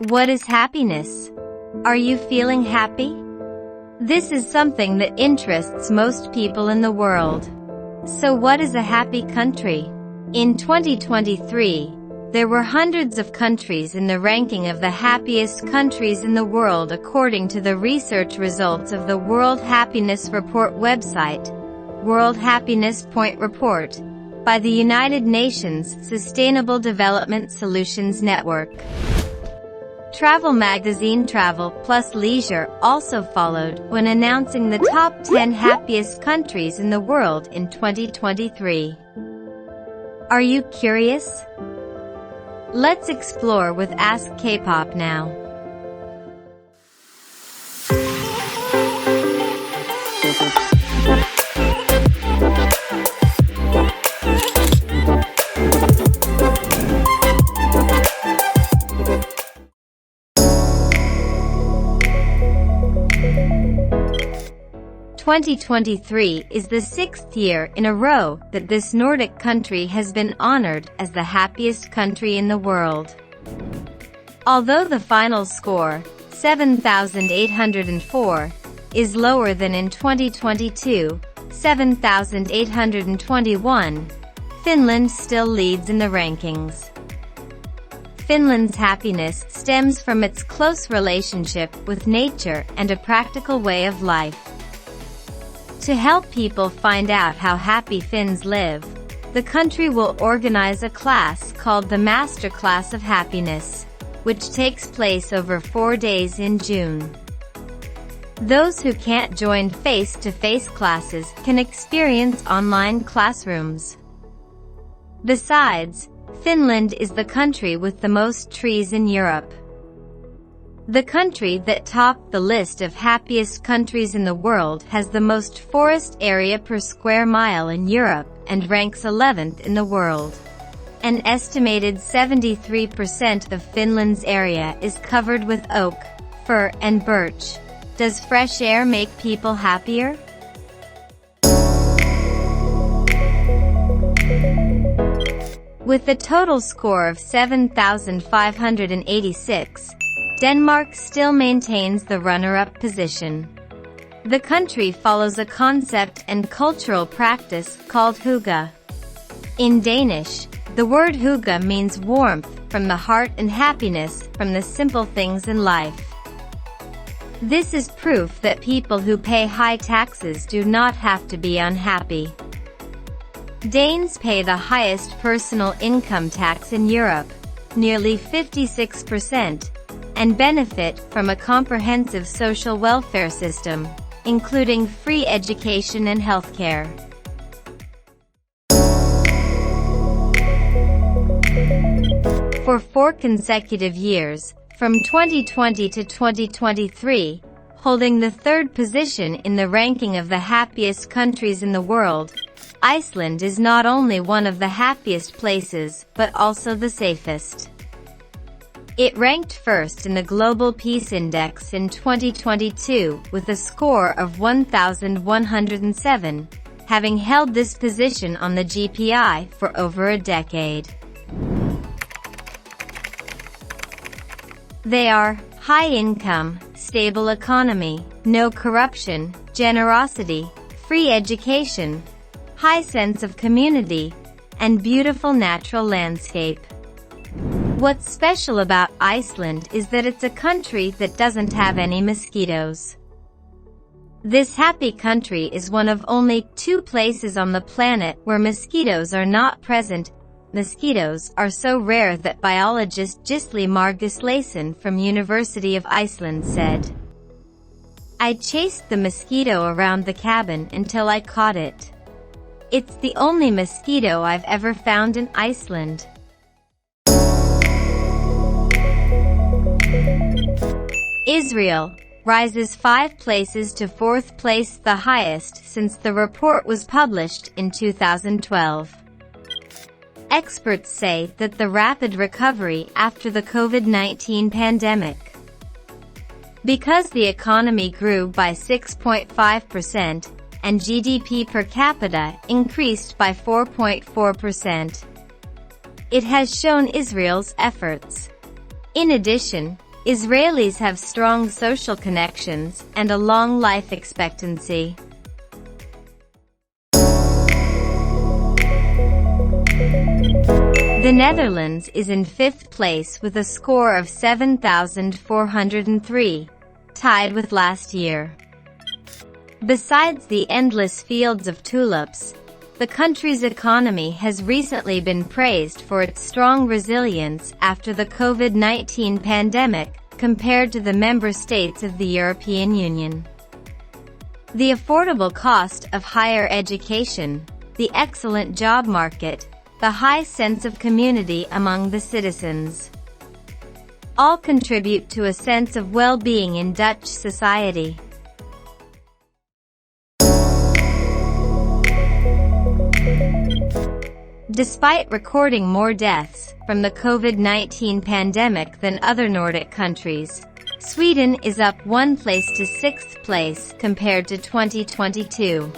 What is happiness? Are you feeling happy? This is something that interests most people in the world. So what is a happy country? In 2023, there were hundreds of countries in the ranking of the happiest countries in the world according to the research results of the World Happiness Report website, World Happiness Point Report, by the United Nations Sustainable Development Solutions Network. Travel magazine Travel Plus Leisure also followed when announcing the top 10 happiest countries in the world in 2023. Are you curious? Let's explore with Ask K-pop now. Twenty 2023 is the 6th year in a row that this Nordic country has been honored as the happiest country in the world. Although the final score, 7,804, is lower than in 2022, 7,821, Finland still leads in the rankings. Finland's happiness stems from its close relationship with nature and a practical way of life. To help people find out how happy Finns live, the country will organize a class called the Master Class of Happiness, which takes place over 4 days in June. Those who can't join face-to-face classes can experience online classrooms. Besides, Finland is the country with the most trees in Europe. The country that topped the list of happiest countries in the world has the most forest area per square mile in Europe and ranks 11th in the world. An estimated 73% of Finland's area is covered with oak, fir, and birch. Does fresh air make people happier? With a total score of 7,586, Denmark still maintains the runner-up position. The country follows a concept and cultural practice called hygge. In Danish, the word hygge means warmth from the heart and happiness from the simple things in life. This is proof that people who pay high taxes do not have to be unhappy. Danes pay the highest personal income tax in Europe, nearly 56%, and benefit from a comprehensive social welfare system, including free education and healthcare. For 4 consecutive years, from 2020 to 2023, holding the 3rd position in the ranking of the happiest countries in the world, Iceland is not only one of the happiest places, but also the safest. It ranked first in the Global Peace Index in 2022 with a score of 1,107, having held this position on the GPI for over a decade. They are high income, stable economy, no corruption, generosity, free education, high sense of community, and beautiful natural landscape. What's special about Iceland is that it's a country that doesn't have any mosquitoes. This happy country is one of only 2 places on the planet where mosquitoes are not present. Mosquitoes are so rare that biologist Gisli Marguslason from University of Iceland said, "I chased the mosquito around the cabin until I caught it. It's the only mosquito I've ever found in Iceland." Israel rises 5 places to 4th place, the highest since the report was published in 2012. Experts say that the rapid recovery after the COVID-19 pandemic, because the economy grew by 6.5% and GDP per capita increased by 4.4%. It has shown Israel's efforts. In addition, Israelis have strong social connections and a long life expectancy. The Netherlands is in 5th place with a score of 7,403, tied with last year. Besides the endless fields of tulips, the country's economy has recently been praised for its strong resilience after the COVID-19 pandemic compared to the member states of the European Union. The affordable cost of higher education, the excellent job market, the high sense of community among the citizens, all contribute to a sense of well-being in Dutch society. Despite recording more deaths from the COVID-19 pandemic than other Nordic countries, Sweden is up 1 place to 6th place compared to 2022.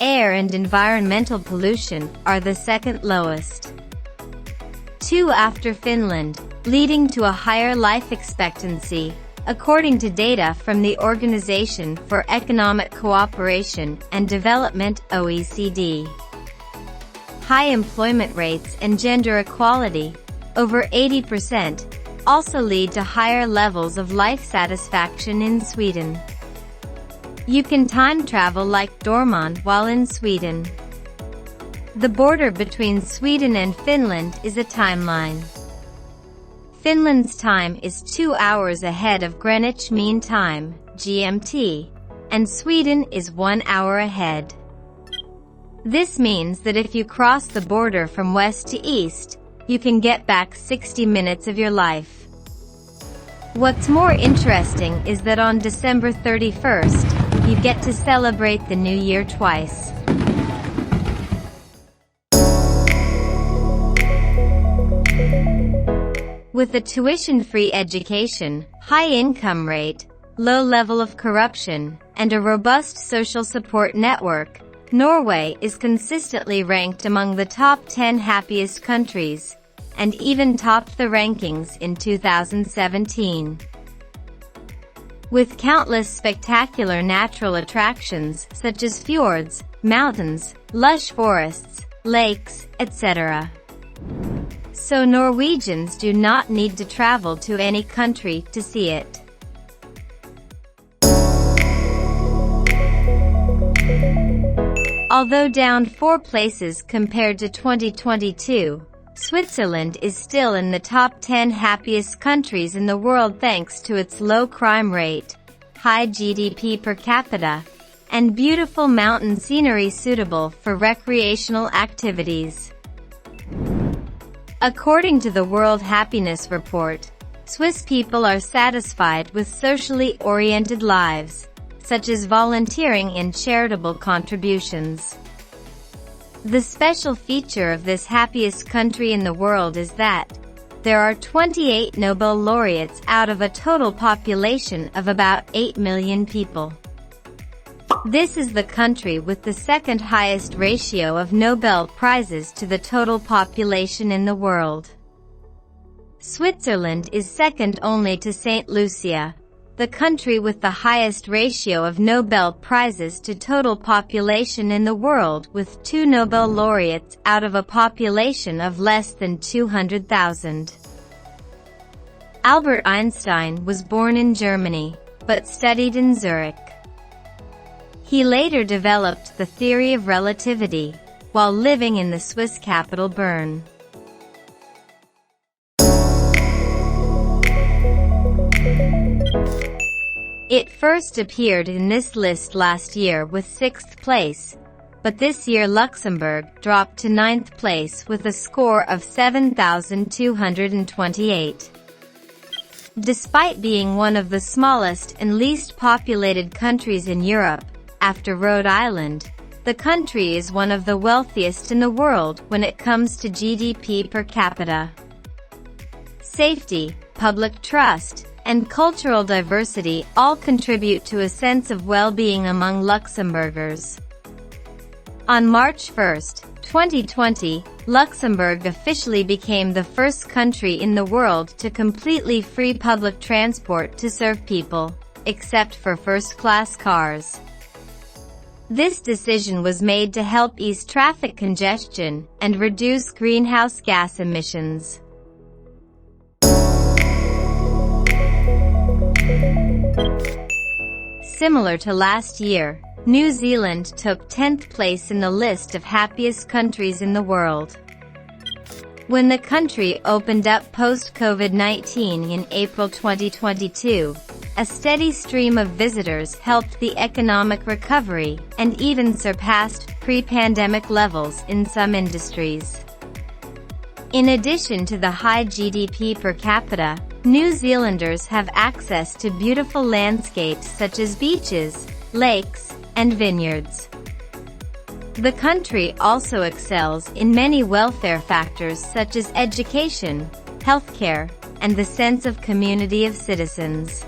Air and environmental pollution are the second lowest, 2 after Finland, leading to a higher life expectancy, according to data from the Organization for Economic Cooperation and Development (OECD). High employment rates and gender equality, over 80%, also lead to higher levels of life satisfaction in Sweden. You can time travel like Dorman while in Sweden. The border between Sweden and Finland is a timeline. Finland's time is 2 hours ahead of Greenwich Mean Time, GMT, and Sweden is 1 hour ahead. This means that if you cross the border from west to east, you can get back 60 minutes of your life. What's more interesting is that on December 31st, you get to celebrate the new year twice. With a tuition-free education, high income rate, low level of corruption, and a robust social support network, Norway is consistently ranked among the top 10 happiest countries, and even topped the rankings in 2017. With countless spectacular natural attractions such as fjords, mountains, lush forests, lakes, etc. So Norwegians do not need to travel to any country to see it. Although down 4 places compared to 2022, Switzerland is still in the top 10 happiest countries in the world thanks to its low crime rate, high GDP per capita, and beautiful mountain scenery suitable for recreational activities. According to the World Happiness Report, Swiss people are satisfied with socially oriented lives, such as volunteering and charitable contributions. The special feature of this happiest country in the world is that there are 28 Nobel laureates out of a total population of about 8 million people. This is the country with the second highest ratio of Nobel Prizes to the total population in the world. Switzerland is second only to St. Lucia, the country with the highest ratio of Nobel Prizes to total population in the world with 2 Nobel laureates out of a population of less than 200,000. Albert Einstein was born in Germany, but studied in Zurich. He later developed the theory of relativity, while living in the Swiss capital Bern. It first appeared in this list last year with 6th place, but this year Luxembourg dropped to 9th place with a score of 7,228. Despite being one of the smallest and least populated countries in Europe, after Rhode Island, the country is one of the wealthiest in the world when it comes to GDP per capita. Safety, public trust, and cultural diversity all contribute to a sense of well-being among Luxembourgers. On March 1, 2020, Luxembourg officially became the first country in the world to completely free public transport to serve people, except for first-class cars. This decision was made to help ease traffic congestion and reduce greenhouse gas emissions. Similar to last year, New Zealand took 10th place in the list of happiest countries in the world. When the country opened up post-COVID-19 in April 2022, a steady stream of visitors helped the economic recovery and even surpassed pre-pandemic levels in some industries. In addition to the high GDP per capita, New Zealanders have access to beautiful landscapes such as beaches, lakes, and vineyards. The country also excels in many welfare factors such as education, healthcare, and the sense of community of citizens.